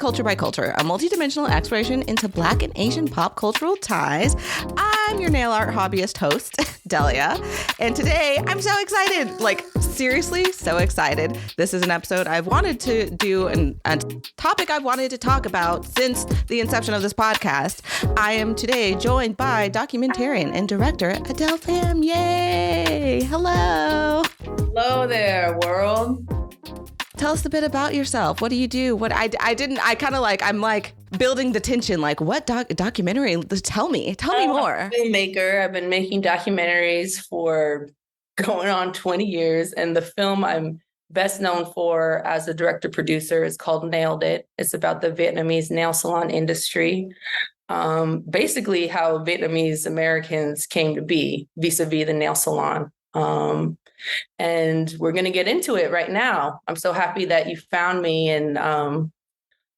Culture by Culture, a multidimensional exploration into Black and Asian pop cultural ties. I'm your nail art hobbyist host, Delia, and today I'm so excited, like seriously so excited. This is an episode I've wanted to do and a topic I've wanted to talk about since the inception of this podcast. I am today joined by documentarian and director Adele Pham. Yay! Hello! Hello there, world. Tell us a bit about yourself. What do you do? I'm like building the tension. Like, what documentary? Tell me more. I'm a filmmaker. I've been making documentaries for going on 20 years. And the film I'm best known for as a director producer is called Nailed It. It's about the Vietnamese nail salon industry. Basically how Vietnamese Americans came to be vis-a-vis the nail salon. And we're going to get into it right now. I'm so happy that you found me. And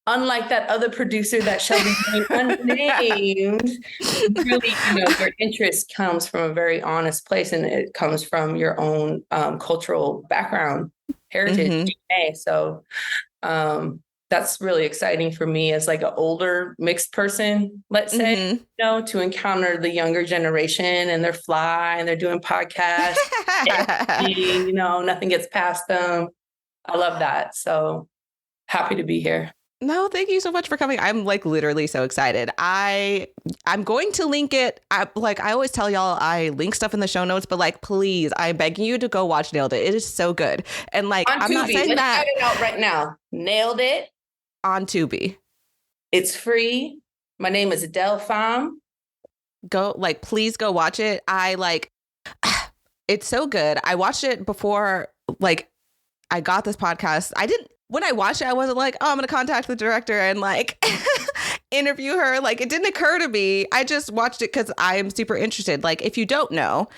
unlike that other producer that shall be unnamed, really, your interest comes from a very honest place, and it comes from your own cultural background, heritage, DNA. So that's really exciting for me as like an older mixed person, let's say, to encounter the younger generation, and they're fly and they're doing podcasts, nothing gets past them. I love that. So happy to be here. No, thank you so much for coming. I'm like literally so excited. I'm going to link it. I always tell y'all, I link stuff in the show notes, but like, please, I'm begging you to go watch Nailed It. It is so good. And like, on I'm Tubi. not saying Let's that. shout it out right now. Nailed It. On Tubi. It's free. My name is Adele Pham. Please go watch it. It's so good. I watched it before, I got this podcast. When I watched it, I wasn't like, oh, I'm going to contact the director and interview her. It didn't occur to me. I just watched it because I am super interested. If you don't know,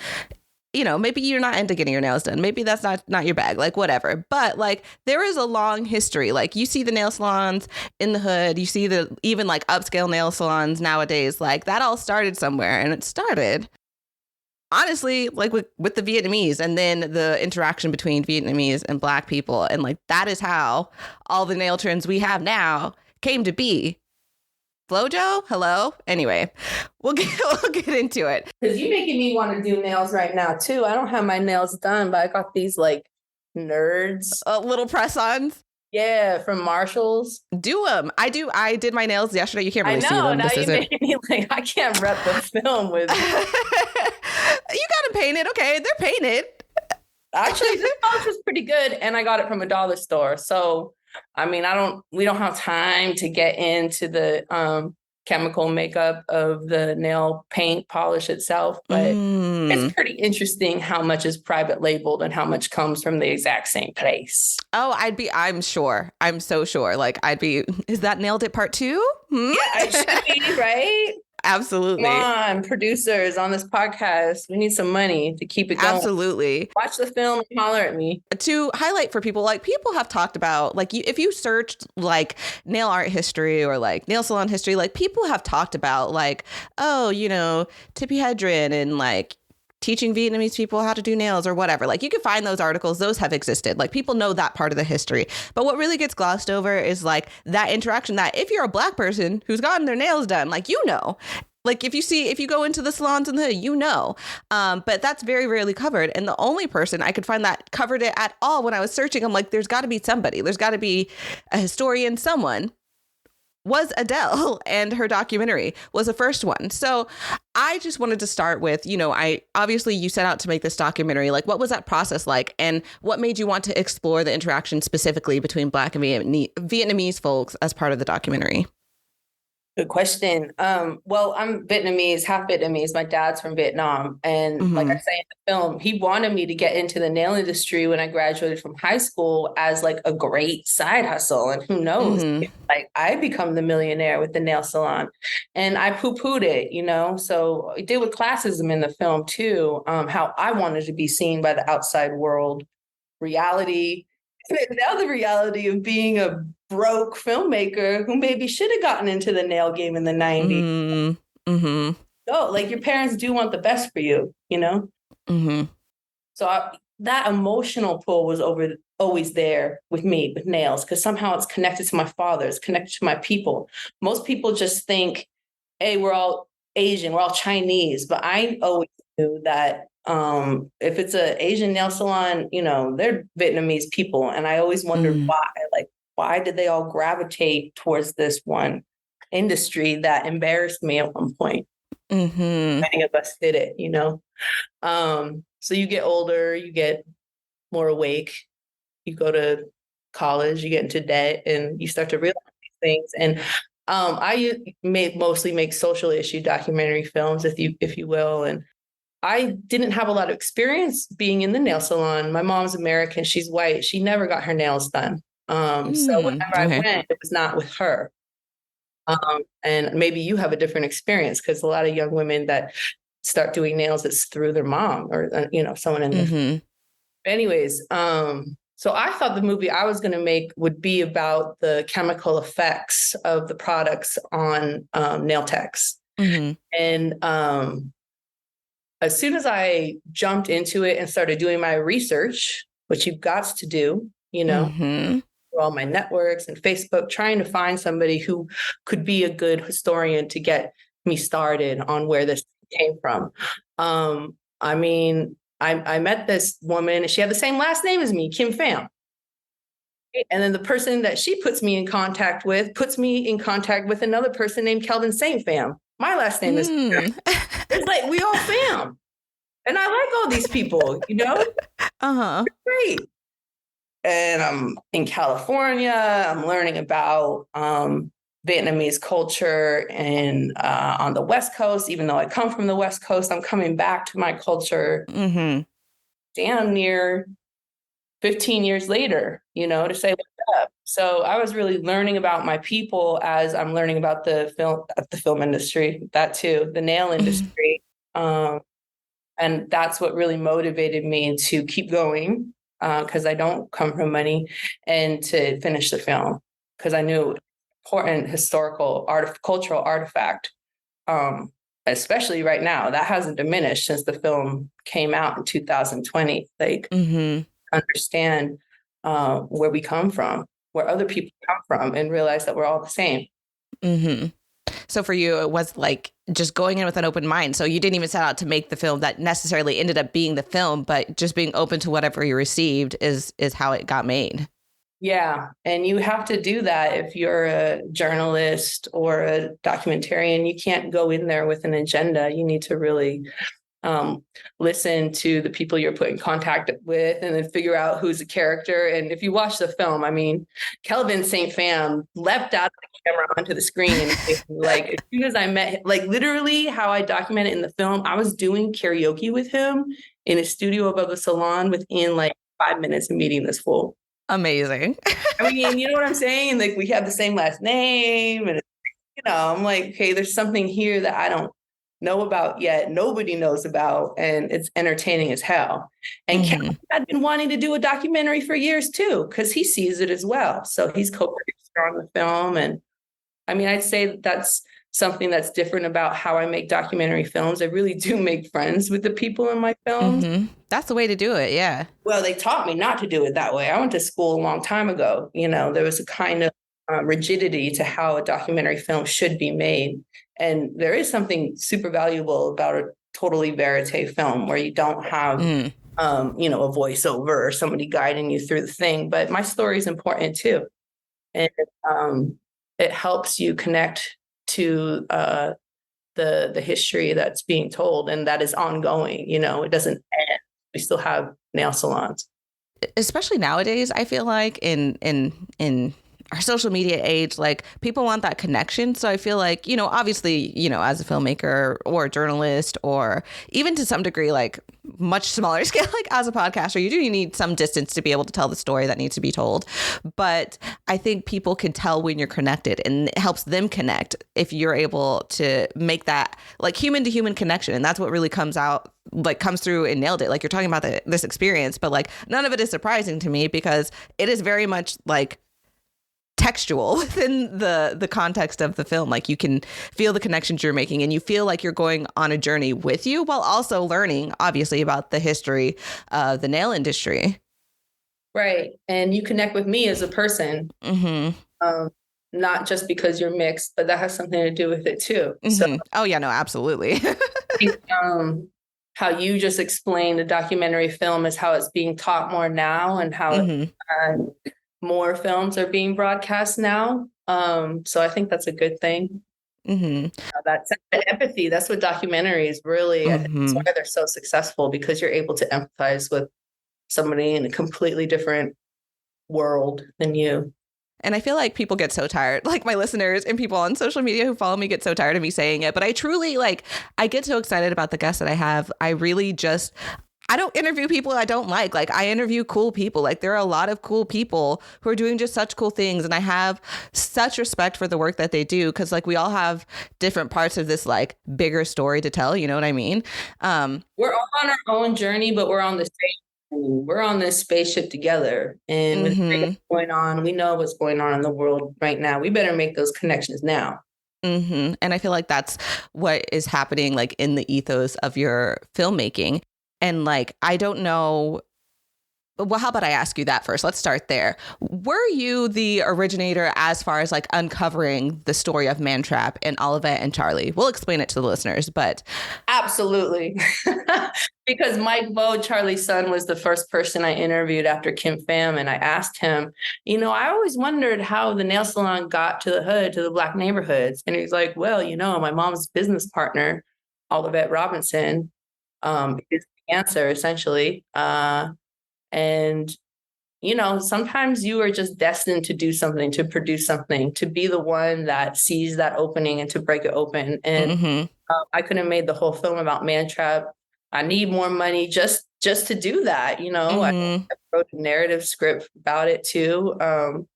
maybe you're not into getting your nails done. Maybe that's not your bag, whatever. But there is a long history. You see the nail salons in the hood. You see even upscale nail salons nowadays. That all started somewhere, and it started honestly with the Vietnamese, and then the interaction between Vietnamese and Black people. And that is how all the nail trends we have now came to be. Flojo, hello. Anyway, we'll get into it. Because you're making me want to do nails right now too. I don't have my nails done, but I got these nerds, little press-ons. Yeah, from Marshall's. Do them. I do. I did my nails yesterday. You can't really see them. I know. Now you're making me I can't rep the film with. You got them painted. Okay, they're painted. Actually, this polish was pretty good, and I got it from a dollar store. So. We don't have time to get into the chemical makeup of the nail paint polish itself, but it's pretty interesting how much is private labeled and how much comes from the exact same place. Oh, I'm sure. I'm so sure. Is that Nailed It Part 2? Yeah, I should be, right? Absolutely. Come on, producers on this podcast. We need some money to keep it going. Absolutely. Watch the film and holler at me. To highlight for people, people have talked about, if you searched nail art history or nail salon history, people have talked about Tippi Hedren and teaching Vietnamese people how to do nails or whatever. You can find those articles. Those have existed. People know that part of the history. But what really gets glossed over is that interaction that if you're a Black person who's gotten their nails done, if you go into the salons in the hood, but that's very rarely covered. And the only person I could find that covered it at all when I was searching, I'm there's got to be somebody. There's got to be a historian, someone. Was Adele, and her documentary was the first one. So I just wanted to start with, obviously you set out to make this documentary. What was that process like? And what made you want to explore the interaction specifically between Black and Vietnamese folks as part of the documentary? Good question. Well, I'm Vietnamese, half Vietnamese. My dad's from Vietnam. And like I say in the film, he wanted me to get into the nail industry when I graduated from high school as a great side hustle. And who knows, I become the millionaire with the nail salon. And I poo-pooed it, So I did with classism in the film too, how I wanted to be seen by the outside world, reality. And now the reality of being a broke filmmaker who maybe should have gotten into the nail game in the 90s. So your parents do want the best for you, So that emotional pull was always there with me with nails, because somehow it's connected to my father, it's connected to my people. Most people just think, hey, we're all Asian, we're all Chinese, but I always knew that if it's an Asian nail salon, they're Vietnamese people. And I always wondered why did they all gravitate towards this one industry that embarrassed me at one point? Many of us did it, so you get older, you get more awake, you go to college, you get into debt, and you start to realize these things. And I mostly make social issue documentary films, if you will. And I didn't have a lot of experience being in the nail salon. My mom's American, she's white, she never got her nails done. So whenever I went, it was not with her. And maybe you have a different experience, because a lot of young women that start doing nails, it's through their mom or someone in their anyways. So I thought the movie I was going to make would be about the chemical effects of the products on nail techs. And as soon as I jumped into it and started doing my research, which you've got to do, through all my networks and Facebook, trying to find somebody who could be a good historian to get me started on where this came from. I met this woman, and she had the same last name as me, Kim Pham. And then the person that she puts me in contact with another person named Kelvin Saint Pham. My last name is Pham. It's like, we all Pham. And I like all these people, Great. And I'm in California. I'm learning about Vietnamese culture and on the West Coast. Even though I come from the West Coast, I'm coming back to my culture damn near 15 years later, to say what's up. So I was really learning about my people as I'm learning about the film industry, that too, the nail industry. And that's what really motivated me to keep going, because I don't come from money, and to finish the film, because I knew important historical cultural artifact, especially right now, that hasn't diminished since the film came out in 2020. Understand where we come from, where other people come from, and realize that we're all the same. So for you, it was like just going in with an open mind. So you didn't even set out to make the film that necessarily ended up being the film, but just being open to whatever you received is how it got made. Yeah. And you have to do that if you're a journalist or a documentarian. You can't go in there with an agenda. You need to really listen to the people you're put in contact with, and then figure out who's a character. And if you watch the film, Kelvin Saint Pham leapt out of the camera onto the screen. And as soon as I met him, literally how I document it in the film, I was doing karaoke with him in a studio above the salon within 5 minutes of meeting this fool. Amazing. You know what I'm saying? We have the same last name, and I'm like, okay, there's something here that I don't know about yet, nobody knows about, and it's entertaining as hell. And Kevin had been wanting to do a documentary for years too, because he sees it as well. So he's co-producer on the film. And I'd say that's something that's different about how I make documentary films. I really do make friends with the people in my films. That's the way to do it. Yeah. Well, they taught me not to do it that way. I went to school a long time ago. There was a kind of rigidity to how a documentary film should be made. And there is something super valuable about a totally verite film where you don't have, a voiceover or somebody guiding you through the thing. But my story is important too. And it helps you connect to the history that's being told, and that is ongoing. It doesn't end. We still have nail salons. Especially nowadays, I feel like in our social media age, people want that connection. So I feel like, obviously, as a filmmaker or a journalist, or even to some degree, much smaller scale, as a podcaster, you need some distance to be able to tell the story that needs to be told. But I think people can tell when you're connected, and it helps them connect if you're able to make that human to human connection. And that's what really comes through and nailed it. You're talking about this experience, but none of it is surprising to me, because it is very much textual within the context of the film. You can feel the connections you're making, and you feel like you're going on a journey with you, while also learning, obviously, about the history of the nail industry. Right. And you connect with me as a person, not just because you're mixed, but that has something to do with it too. So Oh yeah, no, absolutely. I think, how you just explained the documentary film is how it's being taught more now, and how more films are being broadcast now. So I think that's a good thing. That's empathy. That's what documentaries really, I think that's why they're so successful, because you're able to empathize with somebody in a completely different world than you. And I feel like people get so tired, like my listeners and people on social media who follow me get so tired of me saying it. But I truly I get so excited about the guests that I have. I really just, I don't interview people I don't like. Like I interview cool people. Like there are a lot of cool people who are doing just such cool things. And I have such respect for the work that they do. Cause like we all have different parts of this like bigger story to tell. You know what I mean? We're all on our own journey, but we're on this spaceship together, and with everything going on, we know what's going on in the world right now. We better make those connections now. And I feel like that's what is happening like in the ethos of your filmmaking. And like, I don't know. Well, how about I ask you that first? Let's start there. Were you the originator as far as like uncovering the story of Mantrap and Olivet and Charlie? We'll explain it to the listeners, but absolutely. Because Mike Bo, Charlie's son, was the first person I interviewed after Kim Pham, and I asked him, I always wondered how the nail salon got to the hood, to the Black neighborhoods. And he's like, well, my mom's business partner, Olivet Robinson, is the answer, essentially. And, sometimes you are just destined to do something, to produce something, to be the one that sees that opening and to break it open. And I could have made the whole film about Mantrap. I need more money just to do that. I wrote a narrative script about it too.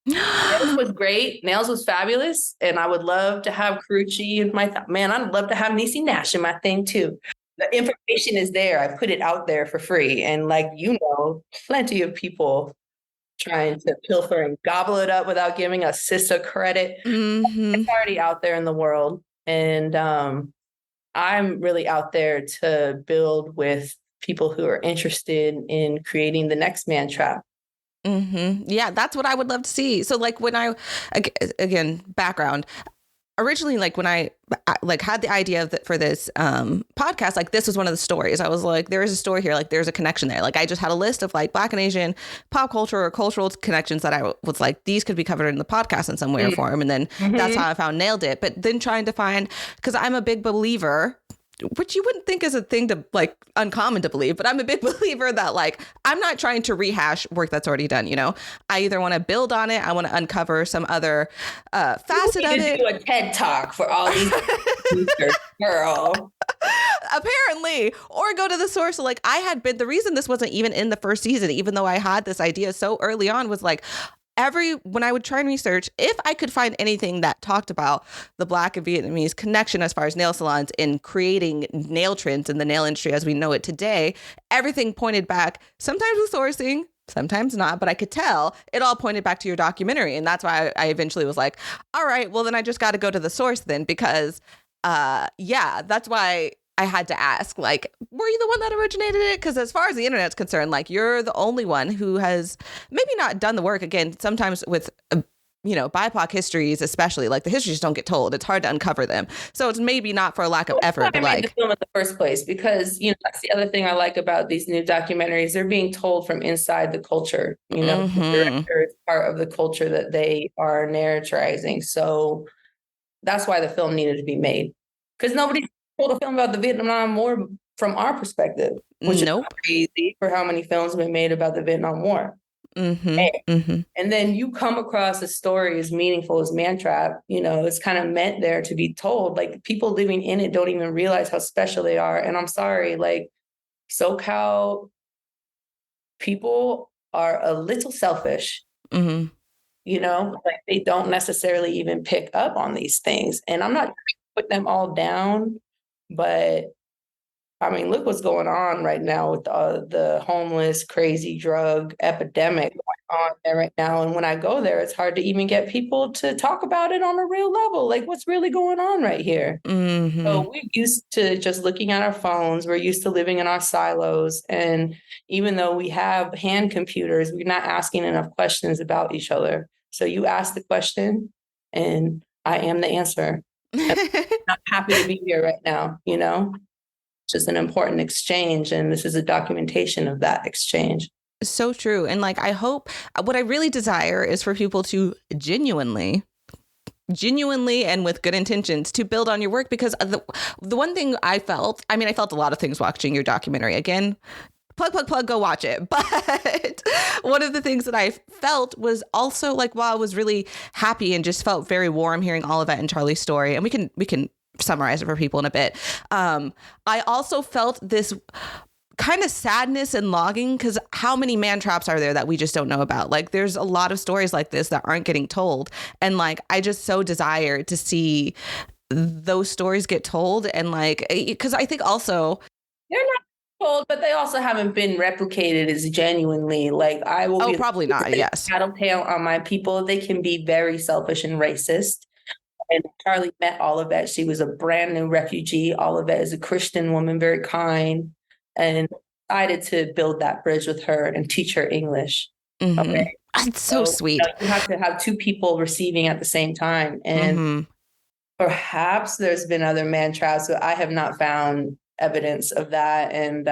Nails was great. Nails was fabulous. And I would love to have Carucci in man, I'd love to have Niecy Nash in my thing too. The information is there. I put it out there for free. And plenty of people trying to pilfer and gobble it up without giving a sister credit. It's already out there in the world. And I'm really out there to build with people who are interested in creating the next Mantrap. Yeah, that's what I would love to see. So like when again, background, originally, like when I like had the idea for this podcast, like this was one of the stories. I was like, there is a story here. Like there's a connection there. Like I just had a list of like Black and Asian pop culture or cultural connections that I was like, these could be covered in the podcast in some way or form. And then that's how I found Nailed It. But then trying to find, because I'm a big believer, which you wouldn't think is a thing to like uncommon to believe, but I'm a big believer that like, I'm not trying to rehash work that's already done. I either want to build on it. I want to uncover some other facet of it. Do a TED talk for all these girl. Apparently, or go to the source. So like the reason this wasn't even in the first season, even though I had this idea so early on, was like, when I would try and research, if I could find anything that talked about the Black and Vietnamese connection as far as nail salons in creating nail trends in the nail industry as we know it today, everything pointed back, sometimes with sourcing, sometimes not, but I could tell it all pointed back to your documentary. And that's why I eventually was like, all right, well, then I just got to go to the source then, because that's why I had to ask, like, were you the one that originated it? Because as far as the internet's concerned, like, you're the only one who has maybe not done the work. Again, sometimes with, BIPOC histories, especially, like, the histories don't get told. It's hard to uncover them. So it's maybe not for a lack of effort, but like, the film in the first place, because, that's the other thing I like about these new documentaries. They're being told from inside the culture. The director is part of the culture that they are narrativizing. So that's why the film needed to be made, because nobody told a film about the Vietnam War from our perspective, which is crazy for how many films have been made about the Vietnam War. And then you come across a story as meaningful as Mantrap, it's kind of meant there to be told. Like, people living in it don't even realize how special they are. And I'm sorry, like, SoCal people are a little selfish. Like they don't necessarily even pick up on these things. And I'm not trying to put them all down, but I mean, look what's going on right now with the homeless, crazy drug epidemic going on there right now. And when I go there, it's hard to even get people to talk about it on a real level. Like, what's really going on right here? Mm-hmm. So we're used to just looking at our phones. We're used to living in our silos. And even though we have hand computers, we're not asking enough questions about each other. So you ask the question, and I am the answer. I'm happy to be here right now, you know? Just an important exchange. And this is a documentation of that exchange. So true. And like, I hope what I really desire is for people to genuinely and with good intentions to build on your work, because the one thing I felt a lot of things watching your documentary. Again, plug, go watch it. But one of the things that I felt was also like, while I was really happy and just felt very warm hearing all of that in Charlie's story, and we can summarize it for people in a bit. I also felt this kind of sadness and longing, because how many man traps are there that we just don't know about? Like, there's a lot of stories like this that aren't getting told. And like, I just so desire to see those stories get told. And like, because I think also they're not told, but they also haven't been replicated as genuinely. Like, I will be probably not. Yes. tattletale on my people. They can be very selfish and racist. And Charlie met all of that. She was a brand new refugee. All of that is a Christian woman, very kind, and decided to build that bridge with her and teach her English. Mm-hmm. Okay. It's so sweet. You have to have two people receiving at the same time. And perhaps there's been other man traps, but I have not found evidence of that. And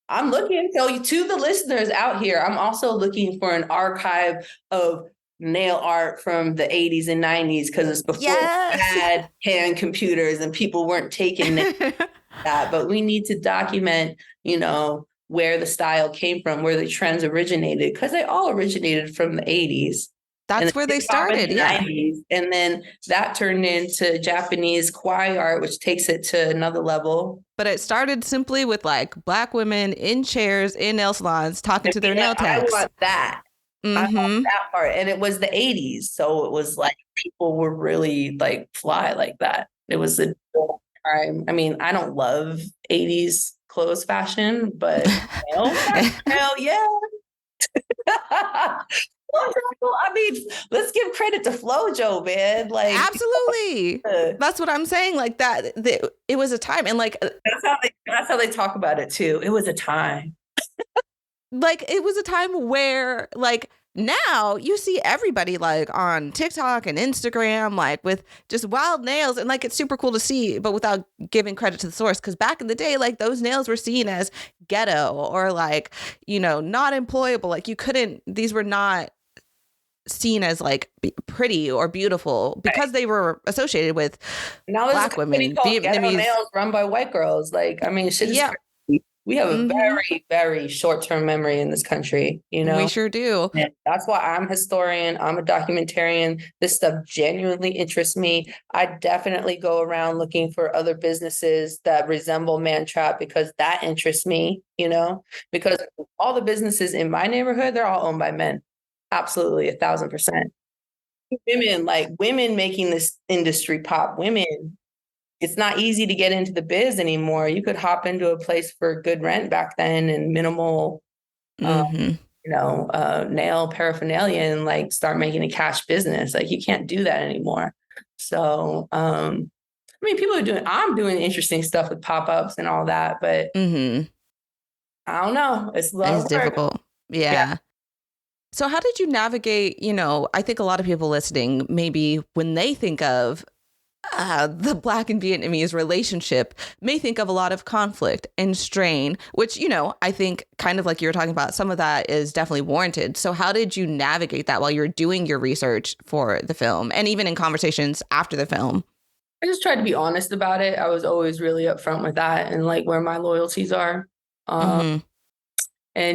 I'm looking, so to the listeners out here, I'm also looking for an archive of nail art from the 80s and 90s, because it's before we had hand computers and people weren't taking that. But we need to document, you know, where the style came from, where the trends originated, because they all originated from the 80s. That's where they started, yeah. 90s. And then that turned into Japanese kawaii art, which takes it to another level. But it started simply with like Black women in chairs in nail salons talking to their nail techs. I want that. I love that part. And it was the 80s. So it was like people were really like fly like that. It was a time. I mean, I don't love 80s clothes fashion, but hell yeah. I mean, let's give credit to FloJo, man. Like, absolutely. That's what I'm saying. Like that it was a time. And like that's how they talk about it too. It was a time. Like, it was a time where, like, now you see everybody like on TikTok and Instagram, like with just wild nails, and like it's super cool to see, but without giving credit to the source. Because back in the day, like those nails were seen as ghetto or like, you know, not employable. Like these were not seen as like pretty or beautiful because they were associated with Black women. Vietnamese nails run by white girls. Like, I mean, shit is crazy. We have a very, very short-term memory in this country, you know? We sure do. And that's why I'm a historian. I'm a documentarian. This stuff genuinely interests me. I definitely go around looking for other businesses that resemble Mantrap, because that interests me, you know? Because all the businesses in my neighborhood, they're all owned by men. Absolutely, 1,000%. Women making this industry pop. Women. It's not easy to get into the biz anymore. You could hop into a place for good rent back then and minimal, nail paraphernalia and like start making a cash business. Like, you can't do that anymore. So, I mean, I'm doing interesting stuff with pop-ups and all that, but I don't know. It's difficult. Yeah. So how did you navigate, you know, I think a lot of people listening, maybe when they think of the Black and Vietnamese relationship, may think of a lot of conflict and strain, which, you know, I think kind of like you were talking about, some of that is definitely warranted. So how did you navigate that while you were doing your research for the film and even in conversations after the film? I just tried to be honest about it. I was always really upfront with that and like where my loyalties are. And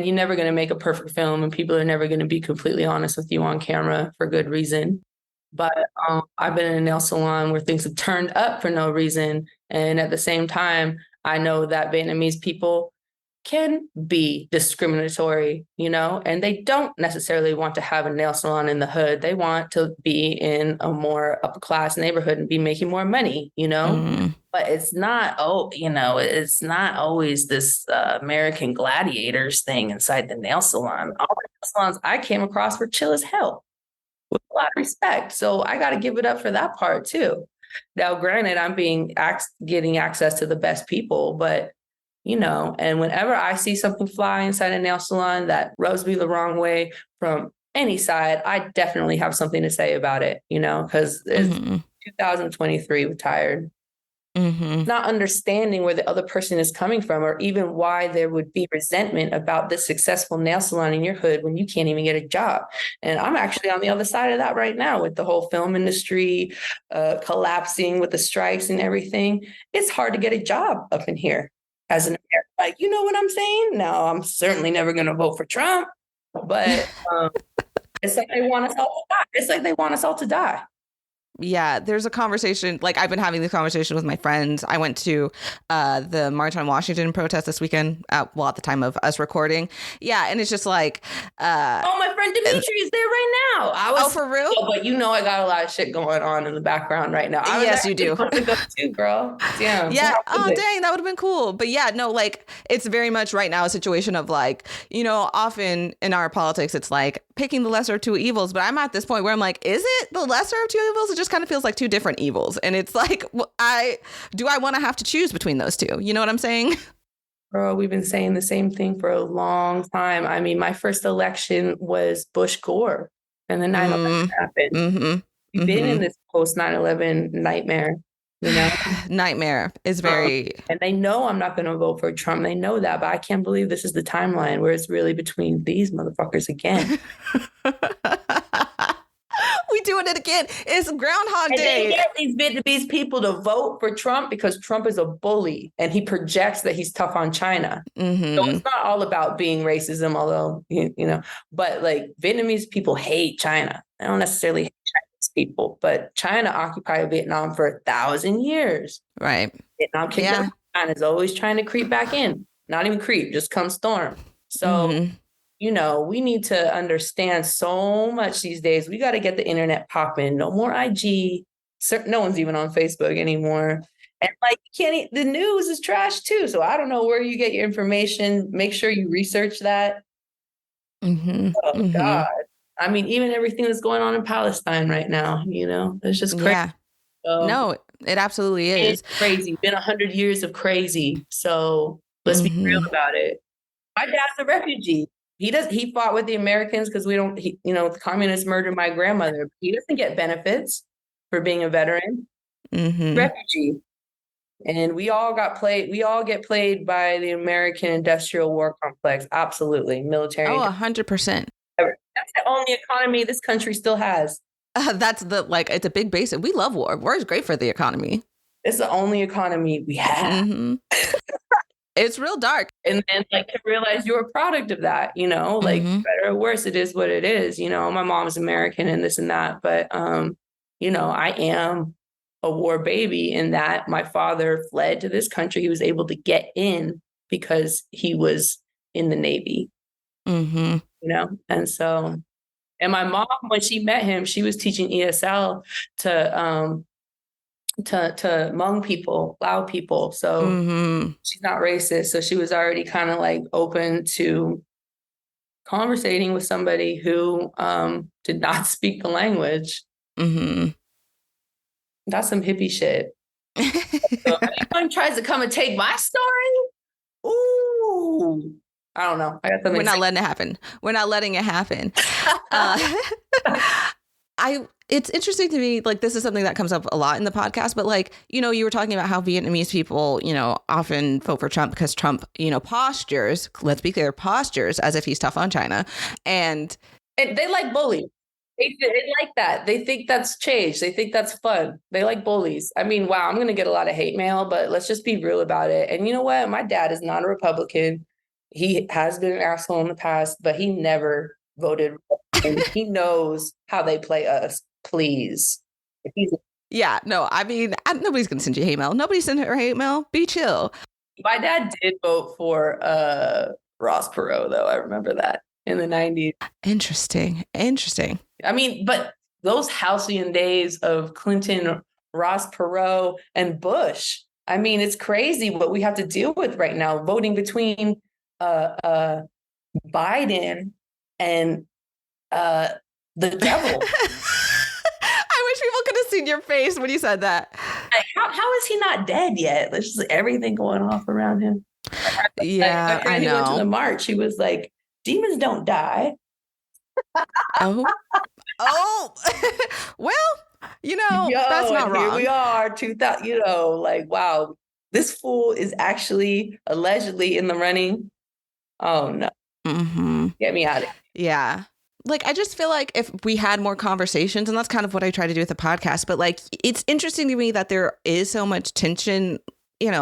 you're never going to make a perfect film, and people are never going to be completely honest with you on camera for good reason. But I've been in a nail salon where things have turned up for no reason. And at the same time, I know that Vietnamese people, can be discriminatory, you know, and they don't necessarily want to have a nail salon in the hood. They want to be in a more upper class neighborhood and be making more money, you know. But it's not, it's not always this American gladiators thing inside the nail salon. All the nail salons I came across were chill as hell, with a lot of respect. So I got to give it up for that part too. Now, granted, I'm getting access to the best people, but you know, and whenever I see something fly inside a nail salon that rubs me the wrong way from any side, I definitely have something to say about it, you know, because it's 2023, we're tired. Not understanding where the other person is coming from, or even why there would be resentment about this successful nail salon in your hood when you can't even get a job. And I'm actually on the other side of that right now with the whole film industry collapsing with the strikes and everything. It's hard to get a job up in here as an American. Like, you know what I'm saying? Now, I'm certainly never going to vote for Trump, but it's like they want us all to die. It's like they want us all to die. Yeah, there's a conversation, like I've been having this conversation with my friends. I went to the March on Washington protest this weekend, at the time of us recording. Yeah, and it's just like... my friend Dimitri is there right now. For real? But you know I got a lot of shit going on in the background right now. Yes, you do. To go too, girl. Damn. Yeah. Oh, dang, that would have been cool. But yeah, no, like it's very much right now a situation of like, you know, often in our politics, it's like picking the lesser of two evils. But I'm at this point where I'm like, is it the lesser of two evils? It just kind of feels like two different evils. And it's like, I want to have to choose between those two? You know what I'm saying? Bro, we've been saying the same thing for a long time. I mean, my first election was Bush Gore, and then 9/11 happened. We've been in this post 9/11 nightmare, you know? Nightmare is very... and they know I'm not going to vote for Trump. They know that, but I can't believe this is the timeline where it's really between these motherfuckers again. We doing it again. It's Groundhog Day. They get these Vietnamese people to vote for Trump because Trump is a bully and he projects that he's tough on China. So it's not all about being racism, although, you know, but like Vietnamese people hate China. They don't necessarily hate Chinese people, but China occupied Vietnam for 1,000 years. Right. Vietnam kicked out. China's always trying to creep back in. Not even creep, just come storm. So... you know, we need to understand so much these days. We got to get the internet popping. No more IG. No one's even on Facebook anymore. And like, the news is trash too. So I don't know where you get your information. Make sure you research that. Oh God. I mean, even everything that's going on in Palestine right now, you know, it's just crazy. Yeah. So, no, it absolutely is. It's crazy. Been 100 years of crazy. So let's be real about it. My dad's a refugee. He fought with the Americans because the communists murdered my grandmother. He doesn't get benefits for being a veteran. Refugee. And we all get played by the American industrial war complex. Absolutely. Military. Oh, 100%. That's the only economy this country still has. That's it's a big base. We love war. War is great for the economy. It's the only economy we have. It's real dark. And then to realize you're a product of that, you know, better or worse, it is what it is. You know, my mom's American and this and that. But, you know, I am a war baby in that my father fled to this country. He was able to get in because he was in the Navy, you know? And so, and my mom, when she met him, she was teaching ESL to Hmong people, Lao people. So she's not racist. So she was already kind of like open to conversating with somebody who did not speak the language. That's some hippie shit. So if anyone tries to come and take my story, ooh, I don't know. We're not letting it happen. We're not letting it happen. It's interesting to me, like, this is something that comes up a lot in the podcast, but like, you know, you were talking about how Vietnamese people, you know, often vote for Trump because Trump, you know, postures, let's be clear, postures as if he's tough on China. And they like bullies. They like that. They think that's change. They think that's fun. They like bullies. I mean, wow, I'm going to get a lot of hate mail, but let's just be real about it. And you know what? My dad is not a Republican. He has been an asshole in the past, but he never voted. And he knows how they play us. Please. Yeah, no, I mean, nobody's going to send you hate mail. Nobody sent her hate mail. Be chill. My dad did vote for Ross Perot, though. I remember that in the 90s. Interesting. I mean, but those halcyon days of Clinton, Ross Perot, and Bush. I mean, it's crazy what we have to deal with right now, voting between Biden and the devil. I wish people could have seen your face when you said that. Like, how is he not dead yet? There's just everything going off around him. Yeah, I know. He went to the march. He was like, "Demons don't die." Oh, well, that's not wrong. Here we are, 2000. Like, wow, this fool is actually allegedly in the running. Oh no, Get me out of here. Yeah. Like, I just feel like if we had more conversations, and that's kind of what I try to do with the podcast, but like, it's interesting to me that there is so much tension,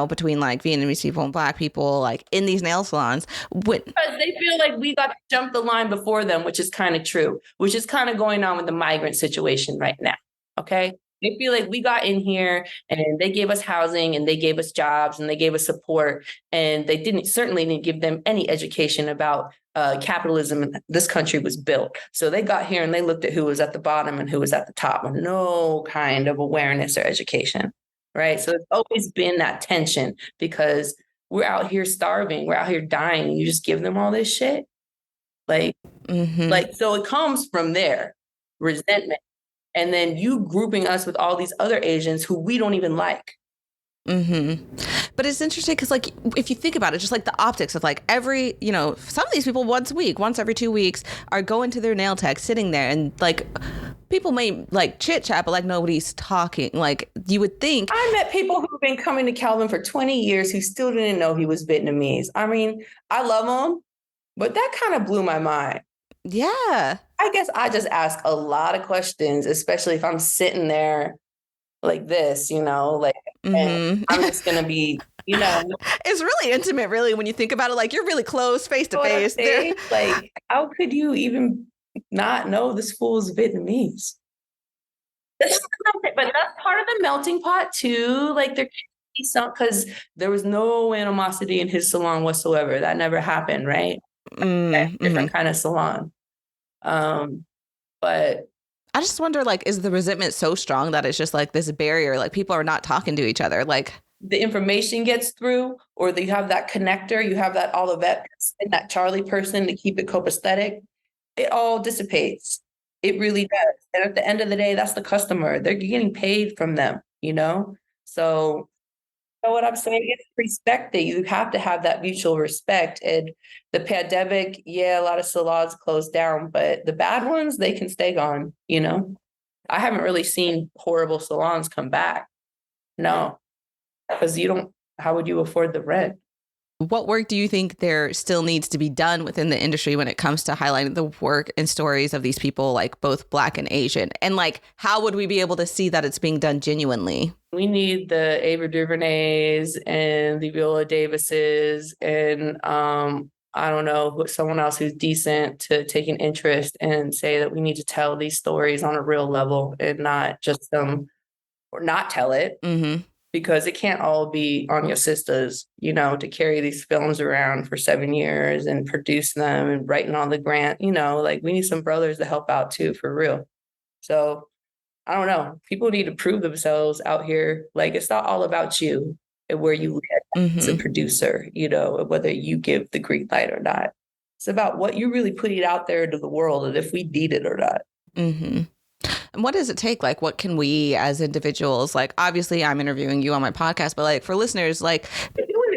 between like Vietnamese people and Black people, like in these nail salons. Because they feel like we got to jump the line before them, which is kind of true, which is kind of going on with the migrant situation right now. Okay. They feel like we got in here and they gave us housing and they gave us jobs and they gave us support. And they certainly didn't give them any education about capitalism. This country was built. So they got here and they looked at who was at the bottom and who was at the top with no kind of awareness or education. Right. So it's always been that tension because we're out here starving. We're out here dying. And you just give them all this shit. Like, so it comes from there, resentment. And then you grouping us with all these other Asians who we don't even like. But it's interesting because, like, if you think about it, just like the optics of like every, some of these people once every 2 weeks are going to their nail tech, sitting there, and like people may like chit chat, but like nobody's talking. Like you would think. I met people who've been coming to Calvin for 20 years who still didn't know he was Vietnamese. I mean, I love him, but that kind of blew my mind. Yeah. I guess I just ask a lot of questions, especially if I'm sitting there like this, and I'm just going to be, It's really intimate, really, when you think about it. Like, you're really close, face to face. Like, how could you even not know this fool is Vietnamese? But that's part of the melting pot, too. Like, there can be some, because there was no animosity in his salon whatsoever. That never happened, right? Different kind of salon. But I just wonder, like, is the resentment so strong that it's just like this barrier? Like, people are not talking to each other. Like, the information gets through, or you have that connector, you have that Olivet and that Charlie person to keep it copacetic. It all dissipates. It really does. And at the end of the day, that's the customer. They're getting paid from them, So, you know what I'm saying? It's respect that you have to have that mutual respect. And the pandemic, a lot of salons closed down, but the bad ones, they can stay gone, I haven't really seen horrible salons come back. No, because how would you afford the rent? What work do you think there still needs to be done within the industry when it comes to highlighting the work and stories of these people, like both Black and Asian? And like, how would we be able to see that it's being done genuinely? We need the Ava DuVernays and the Viola Davises and I don't know, someone else who's decent to take an interest and say that we need to tell these stories on a real level and not just or not tell it. Because it can't all be on your sisters, to carry these films around for 7 years and produce them and writing on the grant, like we need some brothers to help out too, for real. So I don't know. People need to prove themselves out here. Like, it's not all about you and where you live as a producer, whether you give the green light or not. It's about what you really putting out there into the world and if we need it or not. And what does it take? Like, what can we as individuals, like, obviously I'm interviewing you on my podcast, but like for listeners, like,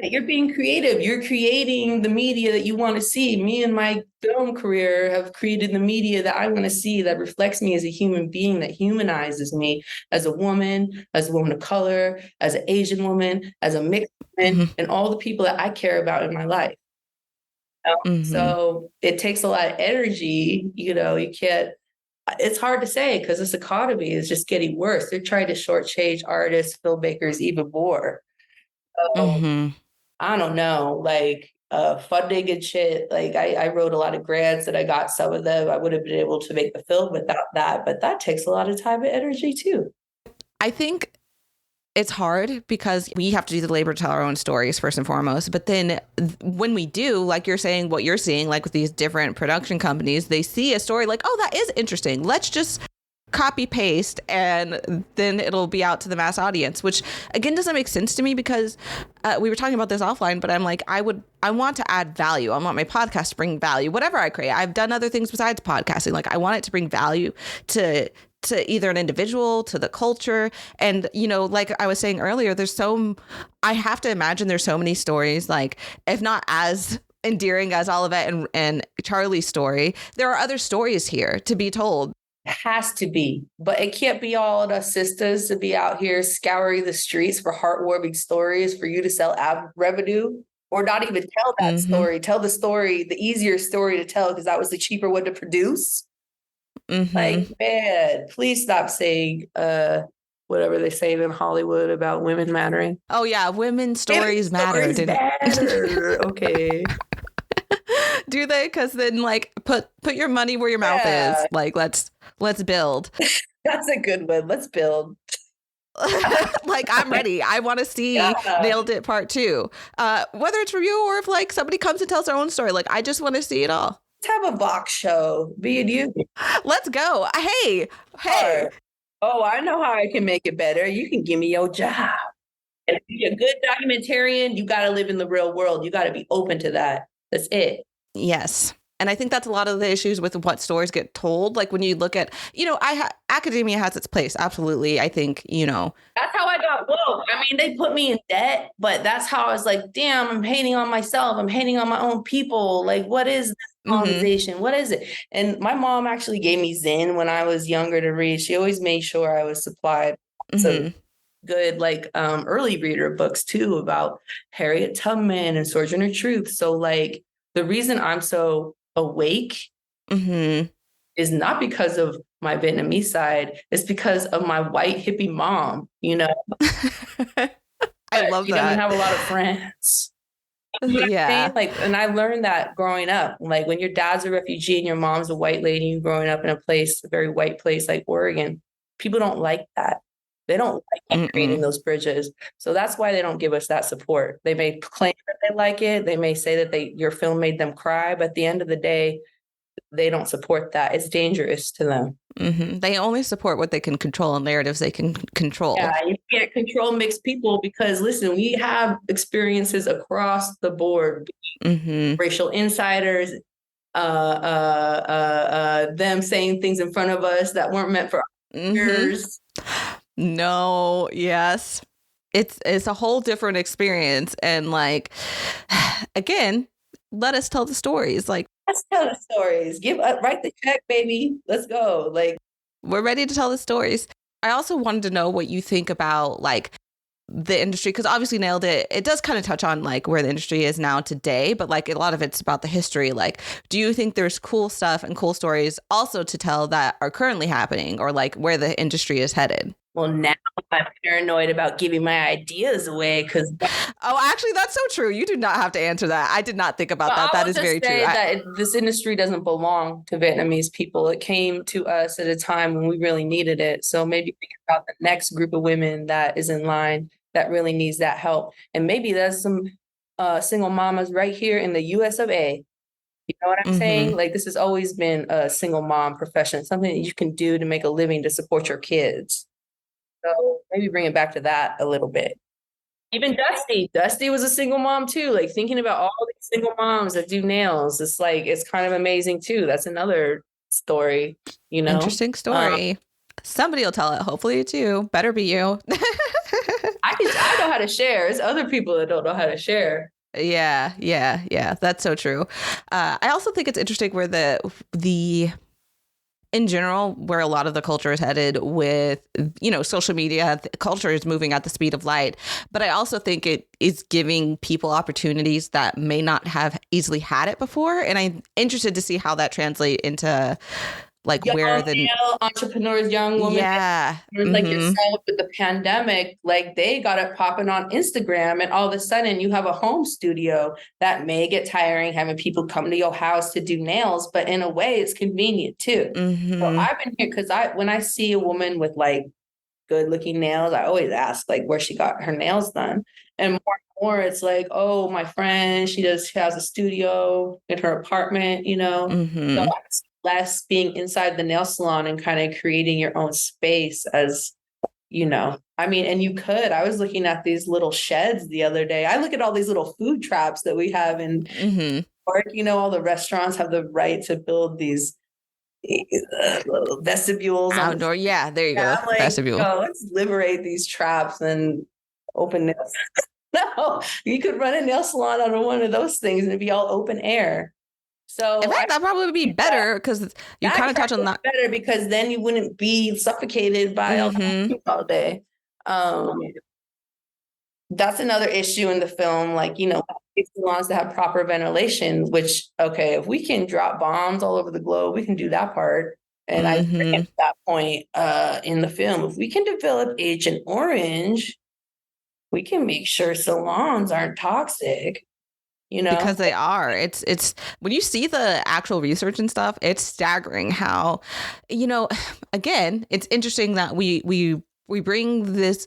you're being creative. You're creating the media that you want to see. Me and my film career have created the media that I want to see, that reflects me as a human being, that humanizes me as a woman of color, as an Asian woman, as a mixed woman, and all the people that I care about in my life. So it takes a lot of energy. You can't. It's hard to say because this economy is just getting worse. They're trying to shortchange artists, filmmakers even more. So, I don't know, like funding and shit. Like I wrote a lot of grants and I got some of them. I would have been able to make the film without that, but that takes a lot of time and energy too. I think it's hard because we have to do the labor to tell our own stories first and foremost. But then when we do, like you're saying, what you're seeing, like with these different production companies, they see a story like, oh, that is interesting. Let's just copy paste and then it'll be out to the mass audience, which again doesn't make sense to me because we were talking about this offline, but I'm like, I want to add value. I want my podcast to bring value, whatever I create. I've done other things besides podcasting. Like I want it to bring value to either an individual, to the culture. And, you know, like I was saying earlier, I have to imagine there's so many stories, like if not as endearing as Olivet and Charlie's story, there are other stories here to be told. Has to be, but it can't be all of us sisters to be out here scouring the streets for heartwarming stories for you to sell ad revenue, or not even tell that story. Tell the story, the easier story to tell, because that was the cheaper one to produce. Like, man, please stop saying whatever they say in Hollywood about women mattering. Oh yeah, women's stories matter. Okay. Do they? Because then, like, put your money where your mouth is. Like, let's build. That's a good one. Let's build. Like, I'm ready. I want to see Nailed It Part 2. Whether it's for you or if like somebody comes and tells their own story. Like, I just want to see it all. Let's have a Vox show. Me and you. Let's go. Hey. Oh, I know how I can make it better. You can give me your job. And if you're a good documentarian, you got to live in the real world. You got to be open to that. That's it. Yes. And I think that's a lot of the issues with what stories get told. Like when you look at, you know, academia has its place. Absolutely. I think, you know. That's how I got woke. I mean, they put me in debt, but that's how I was like, damn, I'm hating on myself. I'm hating on my own people. Like, what is this colonization? What is it? And my mom actually gave me Zen when I was younger to read. She always made sure I was supplied. So good, like early reader books too about Harriet Tubman and Sojourner Truth. So like the reason I'm so awake is not because of my Vietnamese side. It's because of my white hippie mom, you know. I love that. She doesn't have a lot of friends. You know yeah. Like, and I learned that growing up. Like when your dad's a refugee and your mom's a white lady, and growing up in a very white place like Oregon, people don't like that. They don't like creating those bridges. So that's why they don't give us that support. They may claim that they like it. They may say that your film made them cry. But at the end of the day, they don't support that. It's dangerous to them. They only support what they can control and narratives they can control. Yeah, you can't control mixed people because, listen, we have experiences across the board. Racial insiders, them saying things in front of us that weren't meant for others. No, yes. It's a whole different experience. And like, again, let us tell the stories. Like, let's tell the stories. Write the check, baby. Let's go. Like, we're ready to tell the stories. I also wanted to know what you think about like the industry, because obviously Nailed It. It does kind of touch on like where the industry is now today, but like a lot of it's about the history. Like, do you think there's cool stuff and cool stories also to tell that are currently happening, or like where the industry is headed? Well, now I'm paranoid about giving my ideas away because. Oh, actually, that's so true. You do not have to answer that. I did not think about that. That is very true. This industry doesn't belong to Vietnamese people. It came to us at a time when we really needed it. So maybe think about the next group of women that is in line that really needs that help. And maybe there's some single mamas right here in the US of A. You know what I'm saying? Like, this has always been a single mom profession, something that you can do to make a living to support your kids. So maybe bring it back to that a little bit. Even Dusty was a single mom too. Like thinking about all these single moms that do nails, it's like, it's kind of amazing too. That's another story, you know? Interesting story. Somebody will tell it. Hopefully it's you. Better be you. I know how to share. It's other people that don't know how to share. Yeah. That's so true. I also think it's interesting where the in general, where a lot of the culture is headed with, you know, social media, culture is moving at the speed of light. But I also think it is giving people opportunities that may not have easily had it before. And I'm interested to see how that translates into like where the entrepreneurs, young women, like yourself with the pandemic, like they got it popping on Instagram, and all of a sudden you have a home studio that may get tiring having people come to your house to do nails, but in a way it's convenient too. So I've been here because when I see a woman with like good looking nails, I always ask like where she got her nails done. And more, it's like, oh, my friend, she has a studio in her apartment, you know. So it's less being inside the nail salon and kind of creating your own space as, you know, I mean, and I was looking at these little sheds the other day. I look at all these little food traps that we have in park, you know, all the restaurants have the right to build these little vestibules outdoor. Yeah, there you go. like, Vestibule. Let's liberate these traps and open nails. No, you could run a nail salon out of one of those things and it'd be all open air. So in fact, that probably would be better because you kind of touch on that. Better because then you wouldn't be suffocated by all day. That's another issue in the film. Like, you know, salons that have proper ventilation, which, okay, if we can drop bombs all over the globe, we can do that part. And I think at that point in the film, if we can develop Agent Orange, we can make sure salons aren't toxic, you know, because they are. It's when you see the actual research and stuff, it's staggering how, you know, again, it's interesting that we bring this,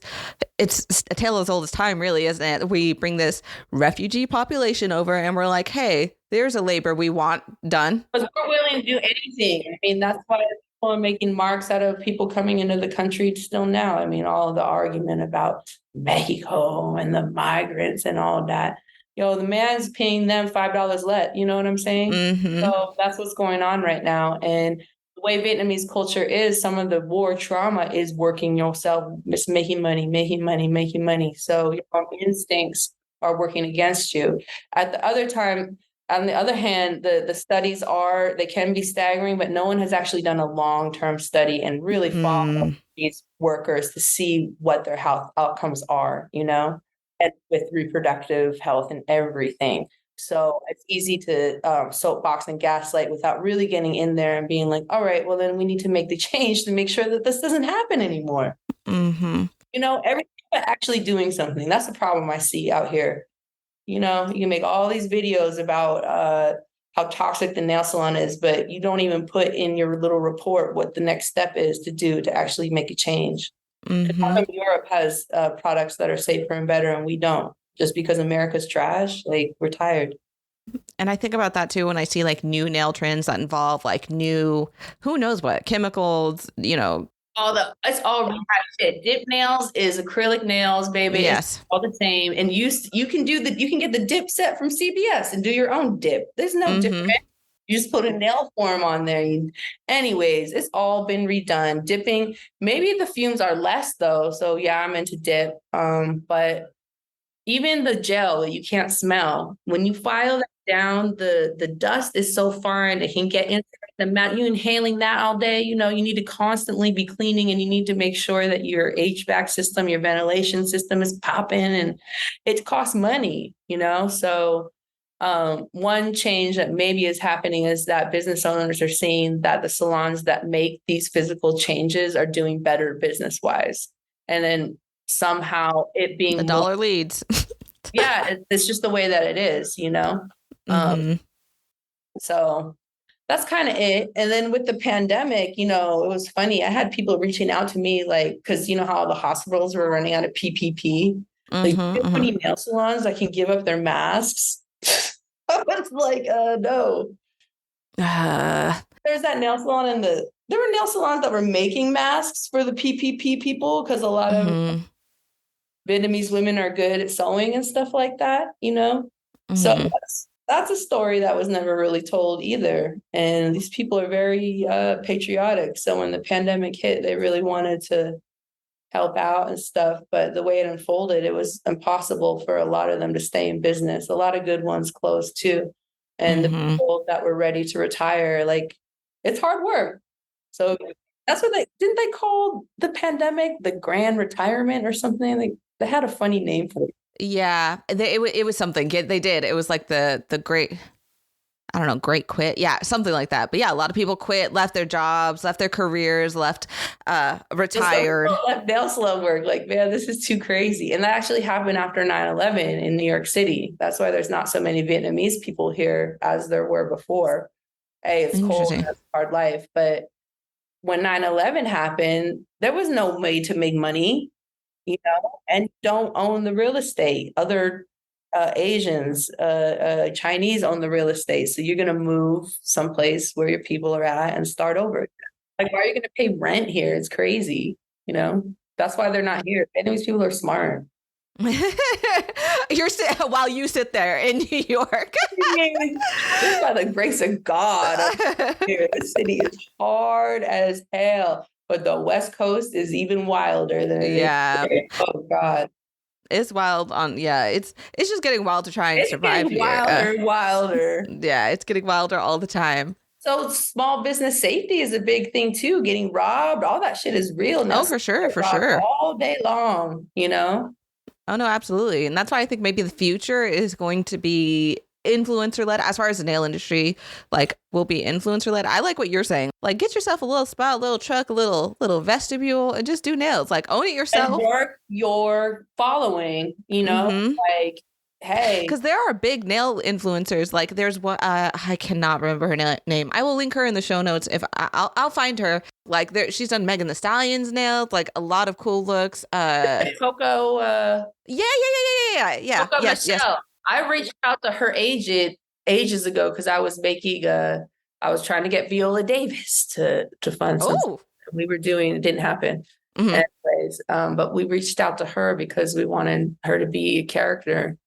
it's a tale as old as time, really, isn't it? We bring this refugee population over and we're like, hey, there's a labor we want done. Because we're willing to do anything. I mean, that's why people are making marks out of people coming into the country still now. I mean, all the argument about Mexico and the migrants and all that. You know, the man's paying them $5 let, you know what I'm saying? So that's what's going on right now. And the way Vietnamese culture is, some of the war trauma is working yourself, just making money. So your instincts are working against you. At the other time, on the other hand, the studies they can be staggering, but no one has actually done a long-term study and really followed these workers to see what their health outcomes are, you know, and with reproductive health and everything. So it's easy to soapbox and gaslight without really getting in there and being like, all right, well, then we need to make the change to make sure that this doesn't happen anymore. You know, everything but actually doing something. That's the problem I see out here. You know, you can make all these videos about how toxic the nail salon is, but you don't even put in your little report what the next step is to do to actually make a change. Europe has products that are safer and better, and we don't. Just because America's trash, like, we're tired. And I think about that too when I see like new nail trends that involve like new, who knows what, chemicals, you know. It's all rehab shit. Dip nails is acrylic nails, baby. Yes. It's all the same. And you can get the dip set from CBS and do your own dip. There's no different. You just put a nail form on there. Anyways, it's all been redone. Dipping, maybe the fumes are less though. So yeah, I'm into dip. But even the gel that you can't smell, when you file that down, the dust is so fine, it can get into the mat. You inhaling that all day, you know, you need to constantly be cleaning, and you need to make sure that your HVAC system, your ventilation system is popping, and it costs money, you know? So one change that maybe is happening is that business owners are seeing that the salons that make these physical changes are doing better business wise. And then somehow it being the dollar leads. Yeah, it's just the way that it is, you know? So that's kind of it. And then with the pandemic, you know, it was funny. I had people reaching out to me, like, because you know how the hospitals were running out of PPP. Like, many nail salons that can give up their masks. I was like, no. There's that nail salon there were nail salons that were making masks for the PPP people, because a lot of Vietnamese women are good at sewing and stuff like that, you know? So that's a story that was never really told either. And these people are very patriotic. So when the pandemic hit, they really wanted to help out and stuff. But the way it unfolded, it was impossible for a lot of them to stay in business. A lot of good ones closed too. And the people that were ready to retire, like, it's hard work. So that's what didn't they call the pandemic the grand retirement or something? They had a funny name for it. Yeah, it was something. They did. It was like the great, I don't know, great quit. Yeah, something like that. But yeah, a lot of people quit, left their jobs, left their careers, retired. Left nail salon work. Like, man, this is too crazy. And that actually happened after 9/11 in New York City. That's why there's not so many Vietnamese people here as there were before. Hey, it's cold, it's hard life, but when 9/11 happened, there was no way to make money, and don't own the real estate. Other Asians, Chinese own the real estate. So you're going to move someplace where your people are at and start over. Like, why are you going to pay rent here? It's crazy. That's why they're not here. Vietnamese people are smart. While you sit there in New York. Just by the grace of God, the city is hard as hell, but the West Coast is even wilder than it is. Oh God, it's wild. It's just getting wild to try and survive here. Wilder. Yeah, it's getting wilder all the time. So small business safety is a big thing too. Getting robbed, all that shit is real now. Oh, for sure. All day long, Oh, no, absolutely. And that's why I think maybe the future is going to be influencer led. As far as the nail industry, will be influencer led. I like what you're saying. Get yourself a little spot, a little truck, a little vestibule, and just do nails. Own it yourself. And work your following, hey. Because there are big nail influencers. There's one, I cannot remember her name. I will link her in the show notes. If I'll find her. She's done Megan Thee Stallion's nails, a lot of cool looks. Coco. Yeah. Coco Michelle. I reached out to her agent ages ago because I was making I was trying to get Viola Davis to fund something we were doing. It didn't happen. Mm-hmm. Anyways, but we reached out to her because we wanted her to be a character.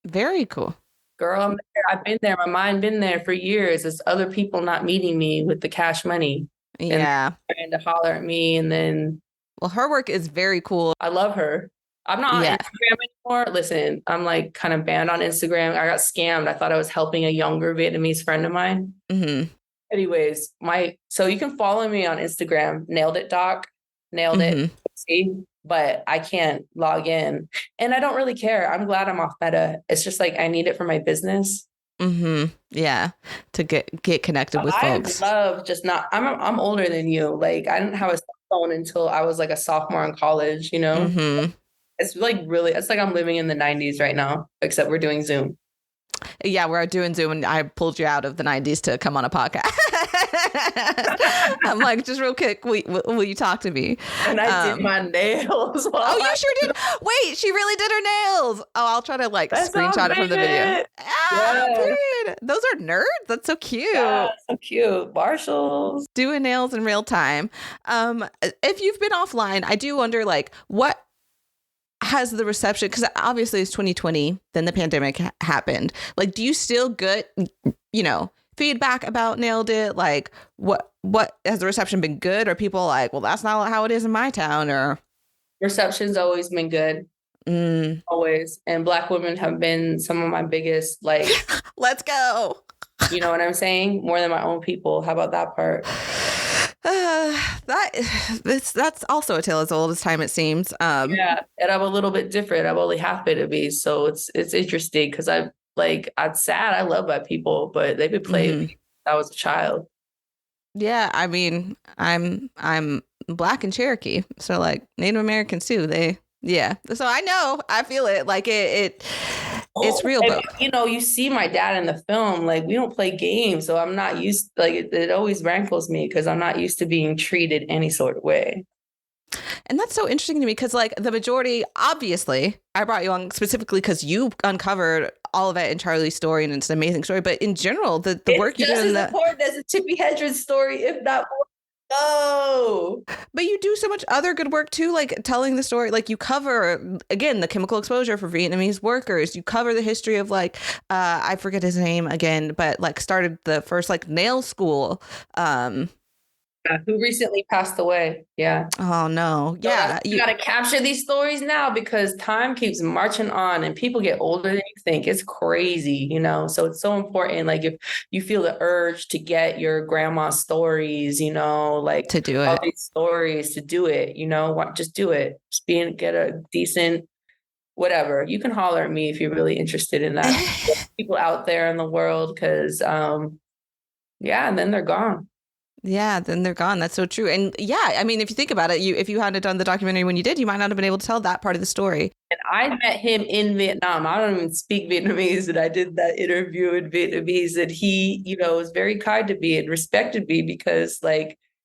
Very cool. Girl, I've been there. My mind been there for years. It's other people not meeting me with the cash money. Yeah. And trying to holler at me. And then. Well, her work is very cool. I love her. I'm not on Instagram anymore. Listen, I'm kind of banned on Instagram. I got scammed. I thought I was helping a younger Vietnamese friend of mine. Mm-hmm. Anyways, so you can follow me on Instagram, Nailed It Doc, Nailed It. See, but I can't log in, and I don't really care. I'm glad I'm off Meta. It's just I need it for my business. Mm-hmm. Yeah, to get connected with folks. I love just not. I'm older than you. I didn't have a cell phone until I was a sophomore in college. Mm-hmm. It's really. It's I'm living in the 90s right now, except we're doing Zoom. Yeah, we're doing Zoom, and I pulled you out of the 90s to come on a podcast. I'm just real quick, will you talk to me? And I did my nails. Oh, you sure did? Wait, she really did her nails. Oh, I'll try to screenshot it from the video. Period. Those are nerds. That's so cute. Yeah, so cute. Marshalls. Doing nails in real time. If you've been offline, I do wonder what has the reception, because obviously it's 2020, then the pandemic happened. Do you still get feedback about Nailed It? What has the reception been good, or people well, that's not how it is in my town? Or reception's always been good. Always. And Black women have been some of my biggest let's go, you know what I'm saying, more than my own people. How about that part? That's also a tale as old as time, it seems. Yeah, and I'm a little bit different. I'm only half Vietnamese, so it's interesting because I'm sad. I love my people, but they've been playing me since I was a child. Yeah, I mean, I'm Black and Cherokee, so Native Americans too. So I feel it. It's real. But you see my dad in the film. We don't play games, so I'm not used. It always rankles me because I'm not used to being treated any sort of way. And that's so interesting to me because the majority, obviously, I brought you on specifically because you uncovered all of it in Charlie's story, and it's an amazing story. But in general, the work you do in as important as a Tippi Hedren story, if not more. No. But you do so much other good work too, telling the story. You cover, again, the chemical exposure for Vietnamese workers. You cover the history of I forget his name again, but started the first nail school. Who recently passed away. Yeah. Oh no. Yeah. You got to capture these stories now because time keeps marching on and people get older than you think. It's crazy, so it's so important. If you feel the urge to get your grandma's stories, to do all it, these stories, to do it, just do it. Just get a decent, whatever. You can holler at me if you're really interested in that. People out there in the world, because, and then they're gone. Yeah, then they're gone. That's so true. And I mean, if you think about it, if you hadn't done the documentary when you did, you might not have been able to tell that part of the story. And I met him in Vietnam. I don't even speak Vietnamese, and I did that interview in Vietnamese, and he, was very kind to me and respected me because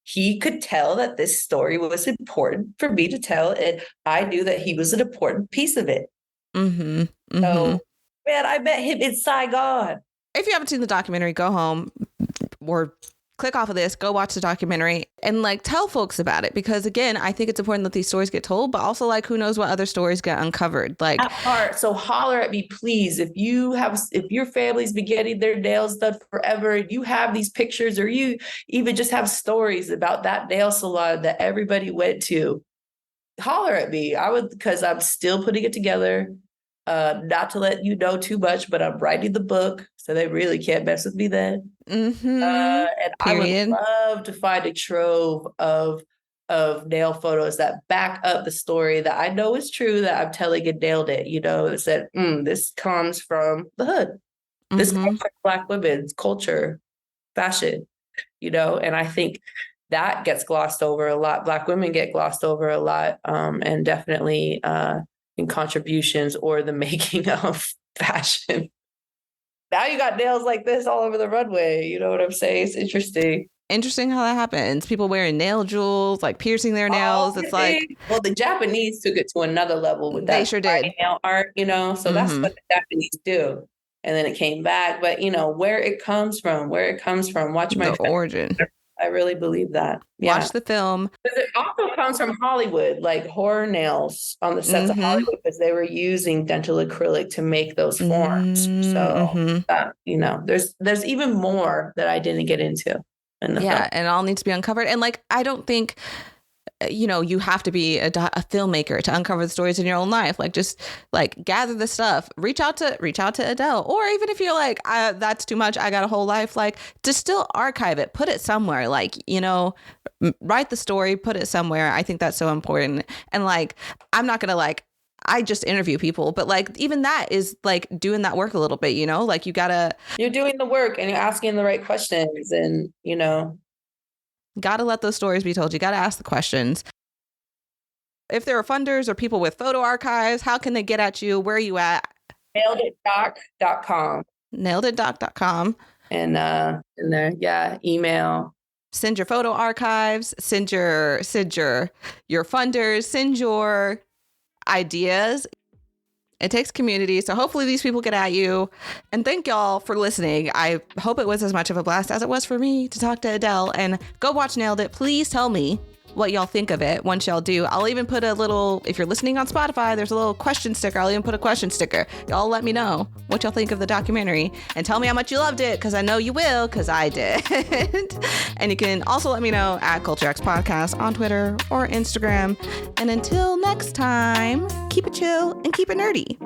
he could tell that this story was important for me to tell, and I knew that he was an important piece of it. Mm-hmm. Mm-hmm. So, man, I met him in Saigon. If you haven't seen the documentary, go home or click off of this, go watch the documentary and like tell folks about it. Because again, I think it's important that these stories get told, but also like who knows what other stories get uncovered. Like that part. So holler at me, please. If your family's been getting their nails done forever and you have these pictures, or you even just have stories about that nail salon that everybody went to, holler at me. I would, because I'm still putting it together. Not to let you know too much, but I'm writing the book, so they really can't mess with me then. Mm-hmm. And I would love to find a trove of nail photos that back up the story that I know is true, that I'm telling and nailed it. You know, it said, this comes from the hood. This comes from Black women's culture, fashion, you know, and I think that gets glossed over a lot. Black women get glossed over a lot, and definitely in contributions or the making of fashion. Now you got nails like this all over the runway. You know what I'm saying? It's interesting. Interesting how that happens. People wearing nail jewels, like piercing their nails. It's like, well, the Japanese took it to another level with that. They sure did. Nail art, you know, so that's what the Japanese do. And then it came back, but you know, where it comes from, watch my origin. I really believe that. Yeah. Watch the film. Because it also comes from Hollywood, like horror nails on the sets of Hollywood, because they were using dental acrylic to make those forms. So, you know, there's even more that I didn't get into in the film. And it all needs to be uncovered. And like, I don't think, you know, you have to be a filmmaker to uncover the stories in your own life. Like, just like gather the stuff, reach out to Adele, or even if you're like, that's too much, I got a whole life, like to still archive it, put it somewhere, like, you know, write the story, put it somewhere. I think that's so important. And like, I'm not going to like, I just interview people, but like, even that is like doing that work a little bit, you know, like you're doing the work and you're asking the right questions, and, you know, got to let those stories be told. You got to ask the questions. If there are funders or people with photo archives, how can they get at you? Where are you at? naileditdoc.com. naileditdoc.com. And there, email. Send your photo archives, send your funders, send your ideas. It takes community. So hopefully these people get at you. And thank y'all for listening. I hope it was as much of a blast as it was for me to talk to Adele. And go watch Nailed It. Please tell me what y'all think of it once y'all do. I'll even put a little, if you're listening on Spotify, there's a little question sticker. I'll even put a question sticker. Y'all let me know what y'all think of the documentary and tell me how much you loved it, because I know you will, because I did. And you can also let me know at Culture X Podcast on Twitter or Instagram. And until next time, keep it chill and keep it nerdy.